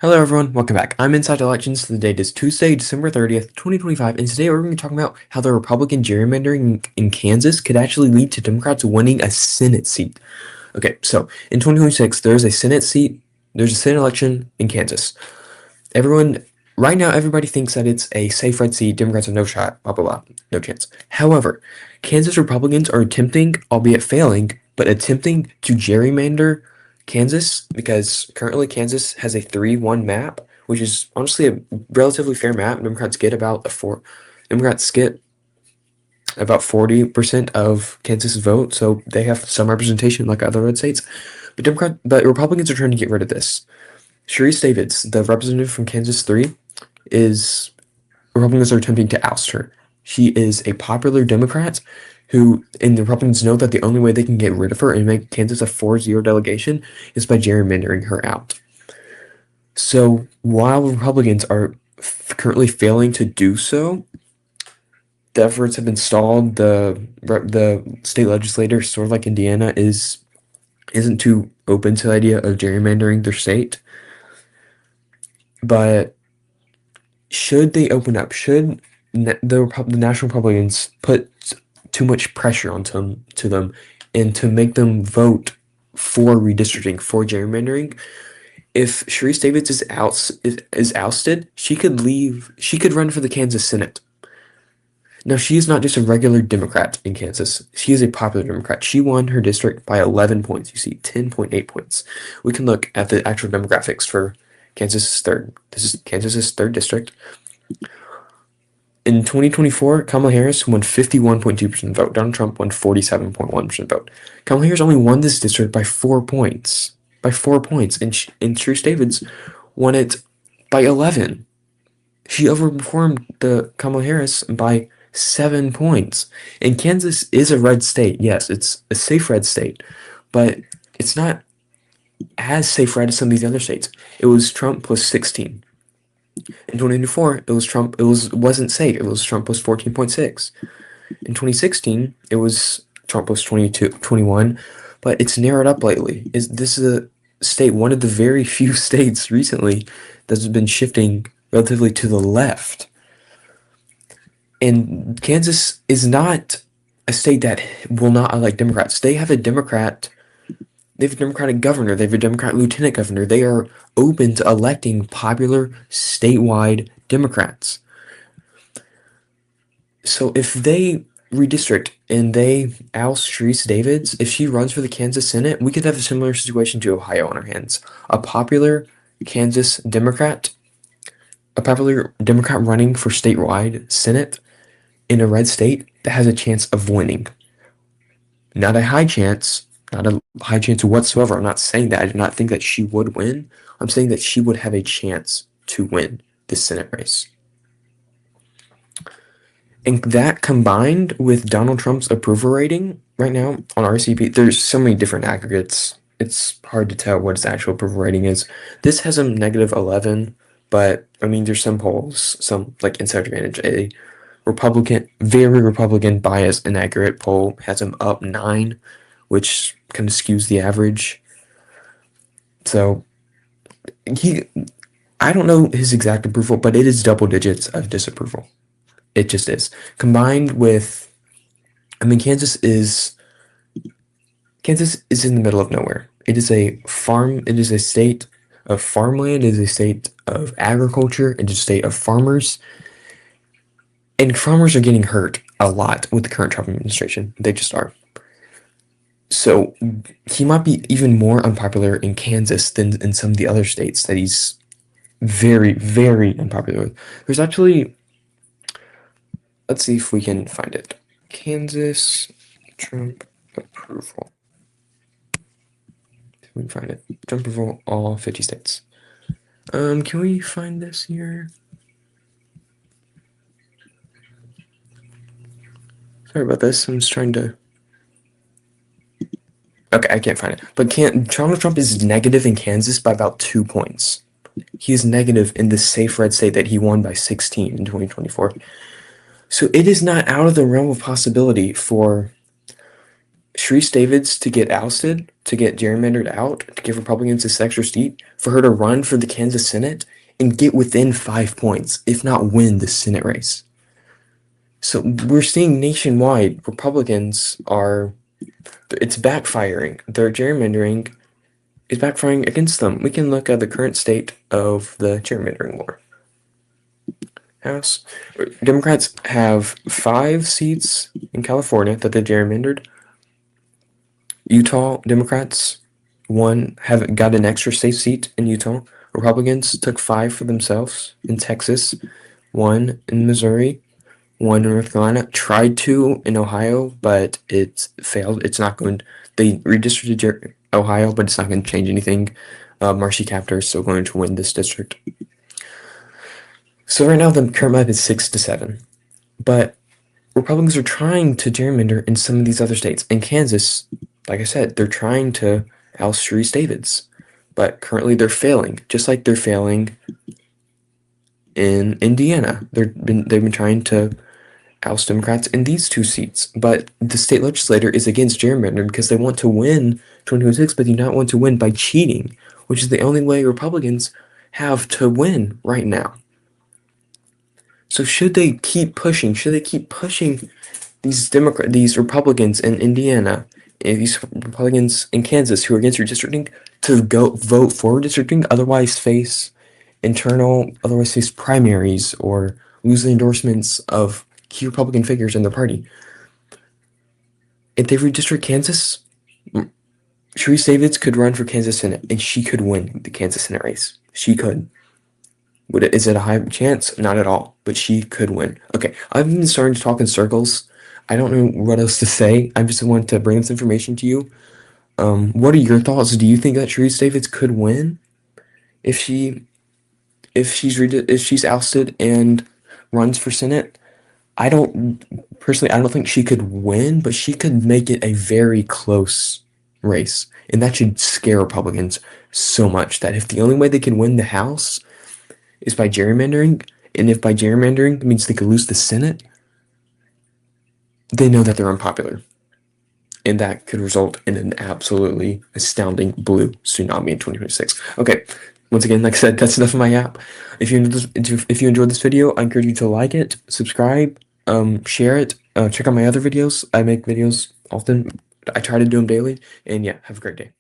Hello everyone, welcome back. I'm Inside Elections. The date is Tuesday, December 30th, 2025, and today we're going to be talking about how the Republican gerrymandering in Kansas could actually lead to Democrats winning a Senate seat. Okay, so in 2026, there's a Senate election in Kansas. Right now, everybody thinks that it's a safe red seat, Democrats have no shot, blah, blah, blah, no chance. However, Kansas Republicans are attempting, albeit failing, but attempting to gerrymander Kansas because currently Kansas has a 3-1 map, which is honestly a relatively fair map. Democrats get about 40% of Kansas's vote, so they have some representation like other red states. But Republicans are trying to get rid of this. Sherrie Davids, the representative from Kansas 3, is Republicans are attempting to oust her. She is a popular Democrat and the Republicans know that the only way they can get rid of her and make Kansas a 4-0 delegation is by gerrymandering her out. So while Republicans are currently failing to do so, the efforts have been stalled. The state legislature, sort of like Indiana, isn't too open to the idea of gerrymandering their state. But should they open up? Should the National Republicans put too much pressure onto them and to make them vote for redistricting, for gerrymandering? If Sherrie Davids is ousted, she could leave. She could run for the Kansas Senate. Now, she is not just a regular Democrat in Kansas. She is a popular Democrat. She won her district by 11 points. You see, 10.8 points. We can look at the actual demographics for Kansas's third. This is Kansas's third district. In 2024, Kamala Harris won 51.2% of the vote. Donald Trump won 47.1% of the vote. Kamala Harris only won this district by 4 points. By 4 points. And Sherrie Davids won it by 11. She overperformed the Kamala Harris by 7 points. And Kansas is a red state. Yes, it's a safe red state. But it's not as safe red as some of these other states. It was Trump plus 16. In 2024, it was Trump. Wasn't safe. It was Trump plus 14.6. In 2016, it was Trump plus 21, but it's narrowed up lately. This is a state, one of the very few states recently that's been shifting relatively to the left. And Kansas is not a state that will not elect Democrats. They have a Democratic governor. They have a Democrat lieutenant governor. They are open to electing popular statewide Democrats. So if they redistrict and they oust Sherrie Davids, if she runs for the Kansas Senate, we could have a similar situation to Ohio on our hands. A popular Democrat running for statewide Senate in a red state that has a chance of winning. Not a high chance whatsoever. I'm not saying that. I do not think that she would win. I'm saying that she would have a chance to win the Senate race. And that combined with Donald Trump's approval rating right now on RCP, there's so many different aggregates. It's hard to tell what his actual approval rating is. This has him negative 11, but I mean, there's some polls, some like Insider Advantage, a very Republican bias inaccurate poll has him up 9, which kind of skews the average. So I don't know his exact approval, but it is double digits of disapproval. It just is. Combined with, Kansas is in the middle of nowhere. It is a state of farmland, it is a state of agriculture, it is a state of farmers. And farmers are getting hurt a lot with the current Trump administration. They just are. So he might be even more unpopular in Kansas than in some of the other states that he's very, very unpopular with. There's actually, let's see if we can find it. Kansas Trump approval. If we can find it. Trump approval, all 50 states. Can we find this here? Sorry about this. I'm just trying to. Okay, I can't find it. But Donald Trump is negative in Kansas by about 2 points. He is negative in the safe red state that he won by 16 in 2024. So it is not out of the realm of possibility for Sherrie Davids to get ousted, to get gerrymandered out, to give Republicans this extra seat, for her to run for the Kansas Senate and get within 5 points, if not win the Senate race. So we're seeing nationwide, Republicans are, it's backfiring. Their gerrymandering is backfiring against them. We can look at the current state of the gerrymandering war. House. Democrats have 5 seats in California that they gerrymandered. Utah Democrats have got an extra safe seat in Utah. Republicans took 5 for themselves in Texas, 1 in Missouri, 1 in North Carolina, tried to in Ohio, but it failed. It's not going. They redistricted Ohio, but it's not going to change anything. Marcy Kaptur is still going to win this district. So right now the current map is 6-7, but Republicans are trying to gerrymander in some of these other states. In Kansas, like I said, they're trying to oust Sherrie Davids, but currently they're failing, just like they're failing in Indiana. They've been trying to oust Democrats in these 2 seats, but the state legislature is against gerrymandering because they want to win 2026, but do not want to win by cheating, which is the only way Republicans have to win right now. So should they keep pushing? Should they keep pushing these Republicans in Indiana, and these Republicans in Kansas who are against redistricting to go vote for redistricting, otherwise face primaries or lose the endorsements of key Republican figures in their party? If they redistrict Kansas, Sherrie Davids could run for Kansas Senate, and she could win the Kansas Senate race. She could. Is it a high chance? Not at all, but she could win. Okay, I've been starting to talk in circles. I don't know what else to say. I just want to bring this information to you. What are your thoughts? Do you think that Sherrie Davids could win if she's ousted and runs for Senate? I don't think she could win, but she could make it a very close race, and that should scare Republicans so much that if the only way they can win the House is by gerrymandering, and if by gerrymandering means they could lose the Senate, they know that they're unpopular. And that could result in an absolutely astounding blue tsunami in 2026. Okay, once again, like I said, that's enough of my app. If you enjoyed this video, I encourage you to like it, subscribe, share it, check out my other videos. I make videos often. I try to do them daily. And yeah, have a great day.